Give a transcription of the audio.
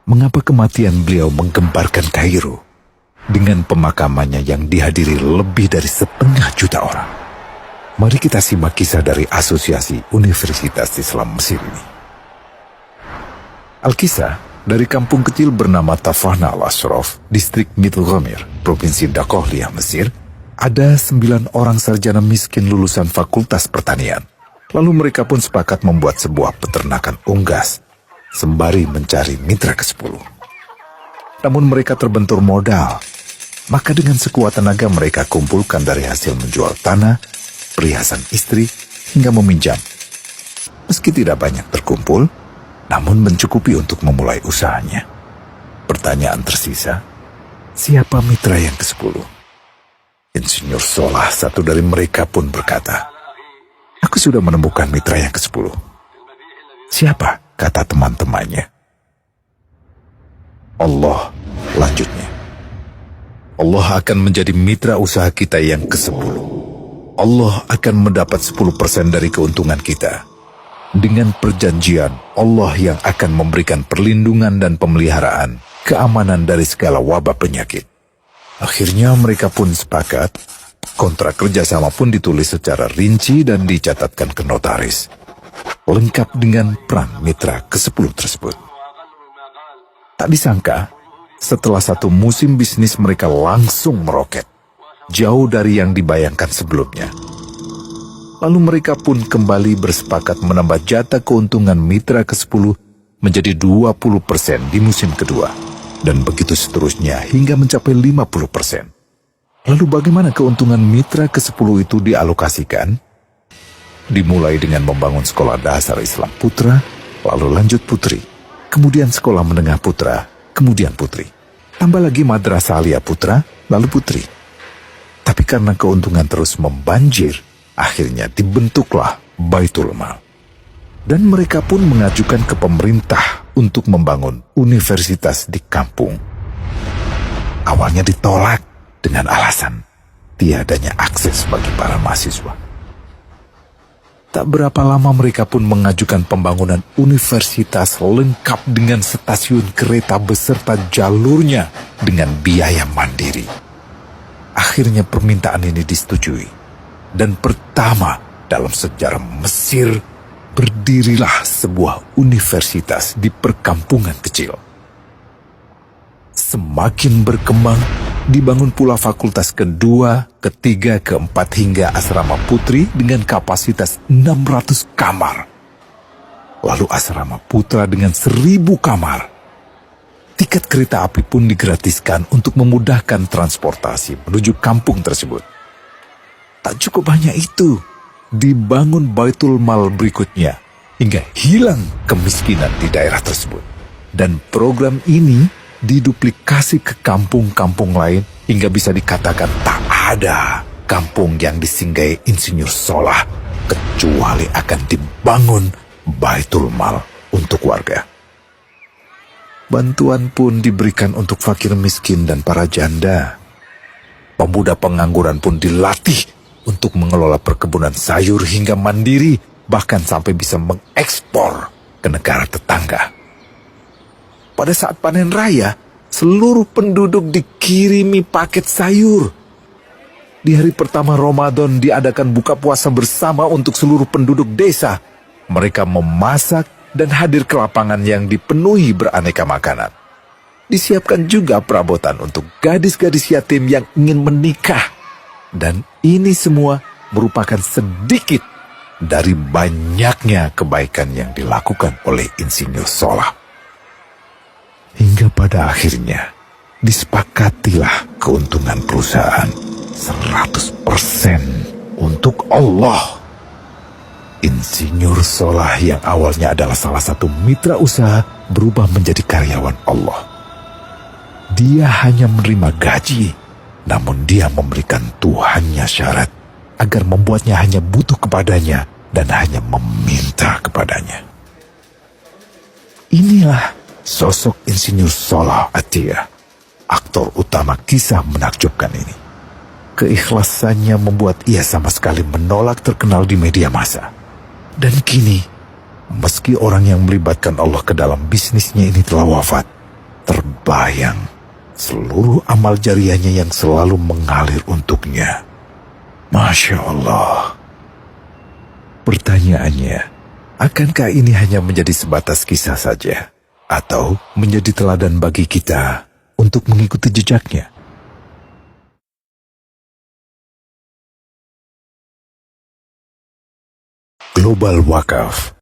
mengapa kematian beliau menggemparkan Kairo dengan pemakamannya yang dihadiri lebih dari 500.000 orang. Mari kita simak kisah dari Asosiasi Universitas Islam Mesir ini. Al-Kisah dari kampung kecil bernama Tafahna al-Ashraf, distrik Middle Ghamir, provinsi Dakohliyah, Mesir, ada 9 orang sarjana miskin lulusan Fakultas Pertanian. Lalu mereka pun sepakat membuat sebuah peternakan unggas, sembari mencari mitra ke-10. Namun mereka terbentur modal, maka dengan sekuat tenaga mereka kumpulkan dari hasil menjual tanah, perhiasan istri, hingga meminjam. Meski tidak banyak terkumpul, namun mencukupi untuk memulai usahanya. Pertanyaan tersisa, siapa mitra yang ke-10? Insinyur Solah, satu dari mereka, pun berkata, "Aku sudah menemukan mitra yang ke-10. Siapa?" kata teman-temannya. "Allah," lanjutnya. "Allah akan menjadi mitra usaha kita yang ke-10. Allah akan mendapat 10% dari keuntungan kita. Dengan perjanjian, Allah yang akan memberikan perlindungan dan pemeliharaan, keamanan dari segala wabah penyakit." Akhirnya mereka pun sepakat. Kontrak kerjasama pun ditulis secara rinci dan dicatatkan ke notaris, lengkap dengan peran mitra ke-10 tersebut. Tak disangka, setelah 1 musim bisnis mereka langsung meroket, jauh dari yang dibayangkan sebelumnya. Lalu mereka pun kembali bersepakat menambah jatah keuntungan mitra ke-10 menjadi 20% di musim kedua, dan begitu seterusnya hingga mencapai 50%. Lalu bagaimana keuntungan mitra ke-10 itu dialokasikan? Dimulai dengan membangun sekolah dasar Islam putra, lalu lanjut putri, kemudian sekolah menengah putra, kemudian putri. Tambah lagi madrasah aliyah putra, lalu putri. Tapi karena keuntungan terus membanjir, akhirnya dibentuklah Baitul Mal. Dan mereka pun mengajukan ke pemerintah untuk membangun universitas di kampung. Awalnya ditolak dengan alasan tiadanya akses bagi para mahasiswa. Tak berapa lama mereka pun mengajukan pembangunan universitas lengkap dengan stasiun kereta beserta jalurnya dengan biaya mandiri. Akhirnya permintaan ini disetujui, dan pertama dalam sejarah Mesir berdirilah sebuah universitas di perkampungan kecil. Semakin berkembang, dibangun pula fakultas kedua, ketiga, keempat hingga asrama putri dengan kapasitas 600 kamar. Lalu asrama putra dengan 1.000 kamar. Tiket kereta api pun digratiskan untuk memudahkan transportasi menuju kampung tersebut. Tak cukup hanya itu, dibangun Baitul Mal berikutnya hingga hilang kemiskinan di daerah tersebut. Dan program ini diduplikasi ke kampung-kampung lain hingga bisa dikatakan tak ada kampung yang disinggahi Insinyur Solah kecuali akan dibangun Baitul Mal untuk warga. Bantuan pun diberikan untuk fakir miskin dan para janda. Pemuda pengangguran pun dilatih untuk mengelola perkebunan sayur hingga mandiri, bahkan sampai bisa mengekspor ke negara tetangga. Pada saat panen raya, seluruh penduduk dikirimi paket sayur. Di hari pertama Ramadan diadakan buka puasa bersama untuk seluruh penduduk desa. Mereka memasak dan hadir ke lapangan yang dipenuhi beraneka makanan. Disiapkan juga perabotan untuk gadis-gadis yatim yang ingin menikah. Dan ini semua merupakan sedikit dari banyaknya kebaikan yang dilakukan oleh Insinyur Solah. Hingga pada akhirnya disepakatilah keuntungan perusahaan 100% untuk Allah. Insinyur Solah yang awalnya adalah salah satu mitra usaha berubah menjadi karyawan Allah. Dia hanya menerima gaji, namun dia memberikan Tuhannya syarat agar membuatnya hanya butuh kepadanya dan hanya meminta kepadanya. Inilah sosok Insinyur Solah Atiyah, aktor utama kisah menakjubkan ini. Keikhlasannya membuat ia sama sekali menolak terkenal di media massa. Dan kini, meski orang yang melibatkan Allah ke dalam bisnisnya ini telah wafat, terbayang seluruh amal jariahnya yang selalu mengalir untuknya. Masya Allah. Pertanyaannya, akankah ini hanya menjadi sebatas kisah saja? Atau menjadi teladan bagi kita untuk mengikuti jejaknya? Global Wakaf